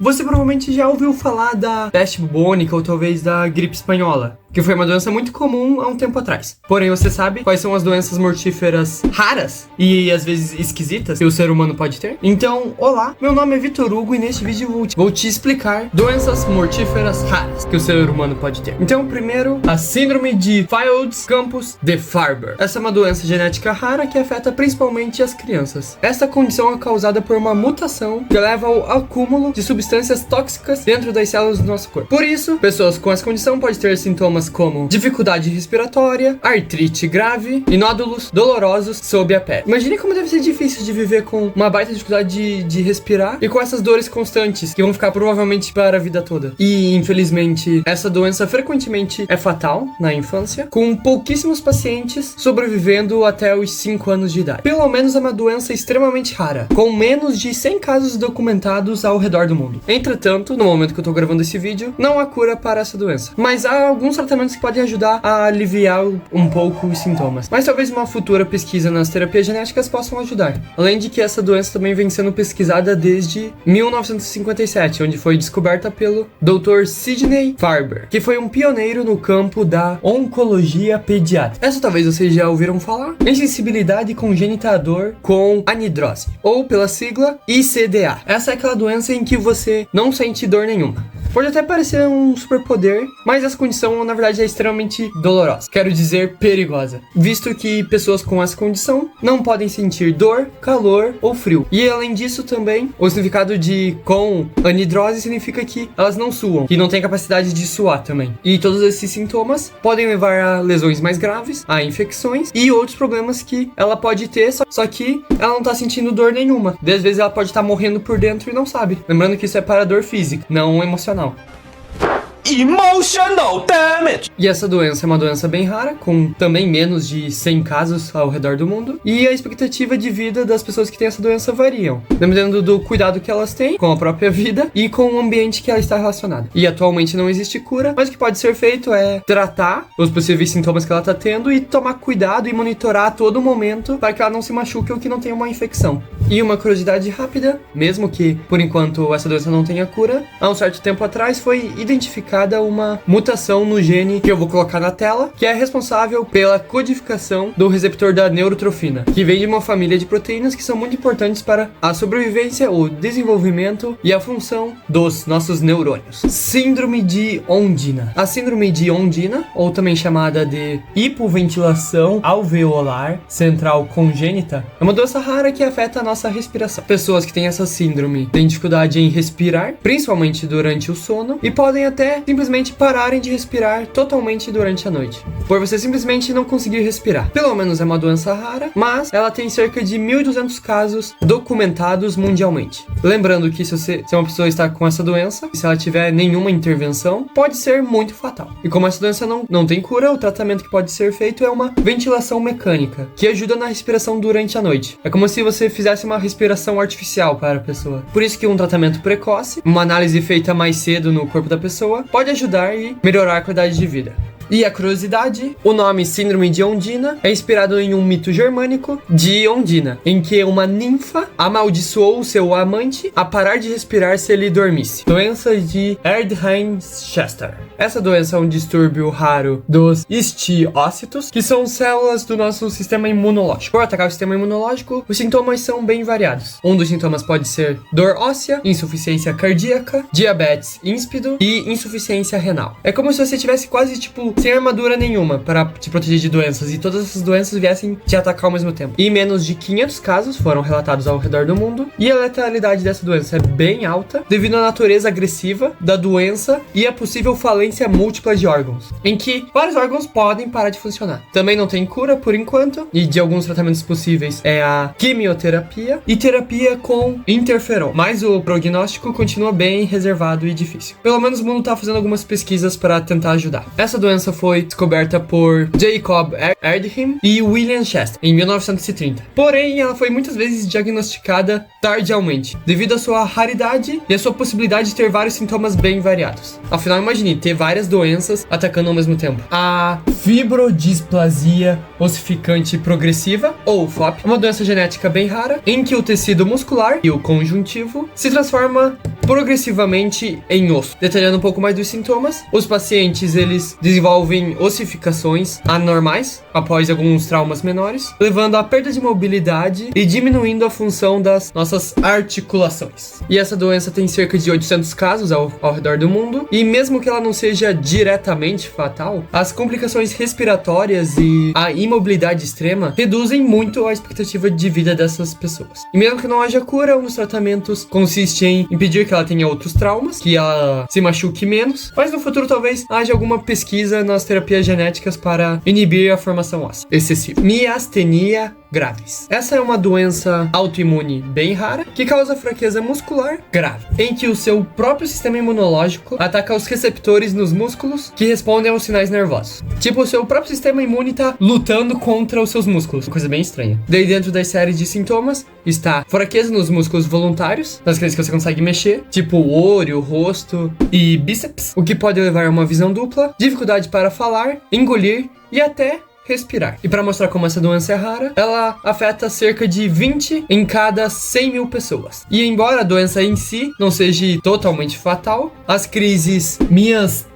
Você provavelmente já ouviu falar da peste bubônica ou talvez da gripe espanhola, que foi uma doença muito comum há um tempo atrás. Porém, você sabe quais são as doenças mortíferas raras e às vezes esquisitas que o ser humano pode ter? Então, olá, meu nome é Vitor Hugo e neste vídeo vou te explicar doenças mortíferas raras que o ser humano pode ter. Então, primeiro, a síndrome de Fields-Campos-de-Farber. Essa é uma doença genética rara que afeta principalmente as crianças. Essa condição é causada por uma mutação que leva ao acúmulo de substâncias tóxicas dentro das células do nosso corpo. Por isso, pessoas com essa condição podem ter sintomas como dificuldade respiratória, artrite grave e nódulos dolorosos sob a pele. Imagine como deve ser difícil de viver com uma baita dificuldade de respirar e com essas dores constantes que vão ficar provavelmente para a vida toda. E, infelizmente, essa doença frequentemente é fatal na infância, com pouquíssimos pacientes sobrevivendo até os 5 anos de idade. Pelo menos é uma doença extremamente rara, com menos de 100 casos documentados ao redor do mundo. Entretanto, no momento que eu tô gravando esse vídeo, não há cura para essa doença. Mas há alguns tratamentos que podem ajudar a aliviar um pouco os sintomas. Mas talvez uma futura pesquisa nas terapias genéticas possam ajudar. Além de que essa doença também vem sendo pesquisada desde 1957, onde foi descoberta pelo Dr. Sidney Farber, que foi um pioneiro no campo da oncologia pediátrica. Essa talvez vocês já ouviram falar. Insensibilidade congênita à dor com anidrose, ou pela sigla ICDA. Essa é aquela doença em que você não sente dor nenhuma. Pode até parecer um superpoder, mas essa condição na verdade é extremamente dolorosa. Quero dizer, perigosa. Visto que pessoas com essa condição não podem sentir dor, calor ou frio. E além disso também, o significado de com anidrose significa que elas não suam, que não têm capacidade de suar também. E todos esses sintomas podem levar a lesões mais graves, a infecções e outros problemas que ela pode ter, só que ela não tá sentindo dor nenhuma. Às vezes ela pode estar morrendo por dentro e não sabe. Lembrando que isso é para dor física, não emocional. Emotional damage. E essa doença é uma doença bem rara, com também menos de 100 casos ao redor do mundo. E a expectativa de vida das pessoas que têm essa doença variam, dependendo do cuidado que elas têm com a própria vida e com o ambiente que ela está relacionada. E atualmente não existe cura, mas o que pode ser feito é tratar os possíveis sintomas que ela está tendo e tomar cuidado e monitorar a todo momento para que ela não se machuque ou que não tenha uma infecção. E uma curiosidade rápida, mesmo que por enquanto essa doença não tenha cura, há um certo tempo atrás foi identificada uma mutação no gene que eu vou colocar na tela, que é responsável pela codificação do receptor da neurotrofina, que vem de uma família de proteínas que são muito importantes para a sobrevivência, o desenvolvimento e a função dos nossos neurônios. Síndrome de Ondina. A síndrome de Ondina, ou também chamada de hipoventilação alveolar central congênita, é uma doença rara que afeta a nossa respiração. Pessoas que têm essa síndrome têm dificuldade em respirar, principalmente durante o sono, e podem até simplesmente pararem de respirar totalmente durante a noite, por você simplesmente não conseguir respirar. Pelo menos é uma doença rara, mas ela tem cerca de 1.200 casos documentados mundialmente. Lembrando que se uma pessoa está com essa doença, se ela tiver nenhuma intervenção, pode ser muito fatal. E como essa doença não tem cura, o tratamento que pode ser feito é uma ventilação mecânica, que ajuda na respiração durante a noite. É como se você fizesse uma respiração artificial para a pessoa. Por isso que um tratamento precoce, uma análise feita mais cedo no corpo da pessoa, pode ajudar e melhorar a qualidade de vida. E a curiosidade, o nome Síndrome de Ondina é inspirado em um mito germânico de Ondina, em que uma ninfa amaldiçoou seu amante a parar de respirar se ele dormisse. Doença de Erdheim-Chester. Essa doença é um distúrbio raro dos histiócitos, que são células do nosso sistema imunológico. Por atacar o sistema imunológico, os sintomas são bem variados. Um dos sintomas pode ser dor óssea, insuficiência cardíaca, diabetes insípido e insuficiência renal. É como se você tivesse quase sem armadura nenhuma para te proteger de doenças e todas essas doenças viessem te atacar ao mesmo tempo. E menos de 500 casos foram relatados ao redor do mundo e a letalidade dessa doença é bem alta devido à natureza agressiva da doença e a possível falência múltipla de órgãos, em que vários órgãos podem parar de funcionar. Também não tem cura por enquanto e de alguns tratamentos possíveis é a quimioterapia e terapia com interferon, mas o prognóstico continua bem reservado e difícil. Pelo menos o mundo está fazendo algumas pesquisas para tentar ajudar. Essa doença foi descoberta por Jacob Erdheim e William Chester em 1930. Porém, ela foi muitas vezes diagnosticada tardiamente, devido à sua raridade e à sua possibilidade de ter vários sintomas bem variados. Afinal, imagine ter várias doenças atacando ao mesmo tempo. A fibrodisplasia ossificante progressiva, ou FOP, uma doença genética bem rara, em que o tecido muscular e o conjuntivo se transforma progressivamente em osso. Detalhando um pouco mais dos sintomas, os pacientes eles desenvolvem ossificações anormais após alguns traumas menores, levando à perda de mobilidade e diminuindo a função das nossas articulações. E essa doença tem cerca de 800 casos ao redor do mundo, e mesmo que ela não seja diretamente fatal, as complicações respiratórias e a imobilidade extrema reduzem muito a expectativa de vida dessas pessoas. E mesmo que não haja cura, um dos tratamentos consiste em impedir que ela tenha outros traumas, que ela se machuque menos, mas no futuro talvez haja alguma pesquisa nas terapias genéticas para inibir a formação óssea excessiva. Miastenia graves. Essa é uma doença autoimune bem rara que causa fraqueza muscular grave, em que o seu próprio sistema imunológico ataca os receptores nos músculos que respondem aos sinais nervosos. Tipo, o seu próprio sistema imune tá lutando contra os seus músculos. Uma coisa bem estranha. Daí dentro das séries de sintomas está fraqueza nos músculos voluntários, naqueles que você consegue mexer, tipo o olho, o rosto e bíceps, o que pode levar a uma visão dupla, dificuldade para falar, engolir e até respirar. E para mostrar como essa doença é rara, ela afeta cerca de 20 em cada 100 mil pessoas. E embora a doença em si não seja totalmente fatal, as crises miastênicas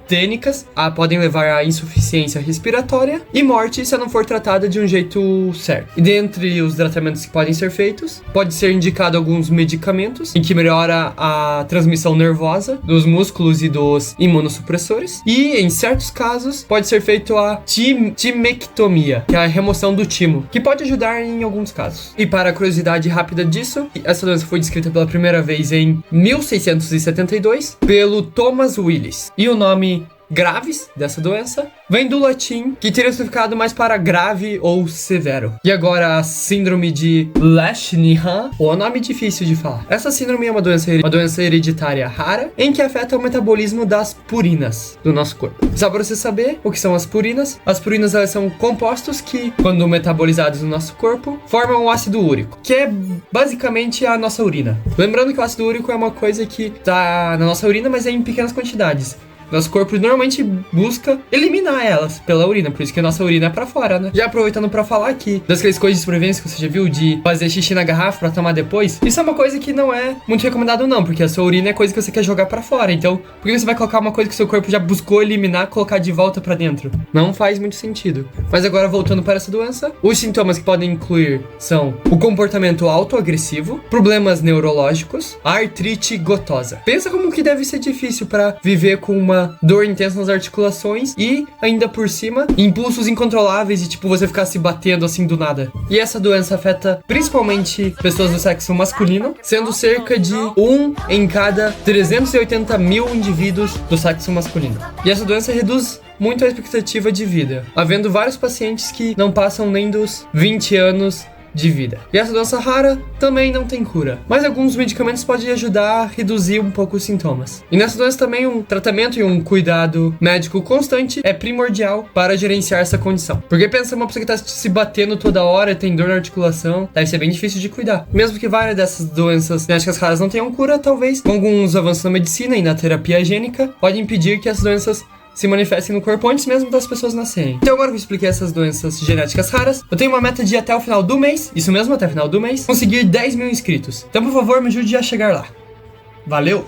podem levar à insuficiência respiratória e morte se ela não for tratada de um jeito certo. E dentre os tratamentos que podem ser feitos, pode ser indicado alguns medicamentos em que melhora a transmissão nervosa dos músculos e dos imunossupressores. E em certos casos pode ser feito a timectomia, que é a remoção do timo, que pode ajudar em alguns casos. E para a curiosidade rápida disso, essa doença foi descrita pela primeira vez em 1672 pelo Thomas Willis. E o nome graves dessa doença vem do latim, que teria significado mais para grave ou severo. E agora a síndrome de Lesch-Nyhan, ou nome difícil de falar. Essa síndrome é uma doença hereditária rara, em que afeta o metabolismo das purinas do nosso corpo. Só para você saber o que são as purinas elas são compostos que, quando metabolizados no nosso corpo, formam o ácido úrico, que é basicamente a nossa urina. Lembrando que o ácido úrico é uma coisa que está na nossa urina, mas é em pequenas quantidades. Nosso corpo normalmente busca eliminar elas pela urina, por isso que a nossa urina é pra fora, né? Já aproveitando pra falar aqui das coisas de sobrevivência que você já viu, de fazer xixi na garrafa pra tomar depois, isso é uma coisa que não é muito recomendado não, porque a sua urina é coisa que você quer jogar pra fora, então por que você vai colocar uma coisa que o seu corpo já buscou eliminar, colocar de volta pra dentro? Não faz muito sentido. Mas agora voltando para essa doença, os sintomas que podem incluir são o comportamento autoagressivo, problemas neurológicos, a artrite gotosa. Pensa como que deve ser difícil pra viver com uma dor intensa nas articulações e, ainda por cima, impulsos incontroláveis e, tipo, você ficar se batendo assim do nada. E essa doença afeta principalmente pessoas do sexo masculino, sendo cerca de 1 em cada 380 mil indivíduos do sexo masculino. E essa doença reduz muito a expectativa de vida, havendo vários pacientes que não passam nem dos 20 anos de vida. E essa doença rara também não tem cura, mas alguns medicamentos podem ajudar a reduzir um pouco os sintomas. E nessa doença também um tratamento e um cuidado médico constante é primordial para gerenciar essa condição. Porque pensa uma pessoa que está se batendo toda hora, tem dor na articulação, deve ser bem difícil de cuidar. Mesmo que várias dessas doenças genéticas raras não tenham cura, talvez com alguns avanços na medicina e na terapia higiênica pode impedir que essas doenças se manifestem no corpo antes mesmo das pessoas nascerem. Então agora que eu expliquei essas doenças genéticas raras, eu tenho uma meta de até o final do mês, isso mesmo, até o final do mês, conseguir 10 mil inscritos. Então por favor, me ajude a chegar lá. Valeu!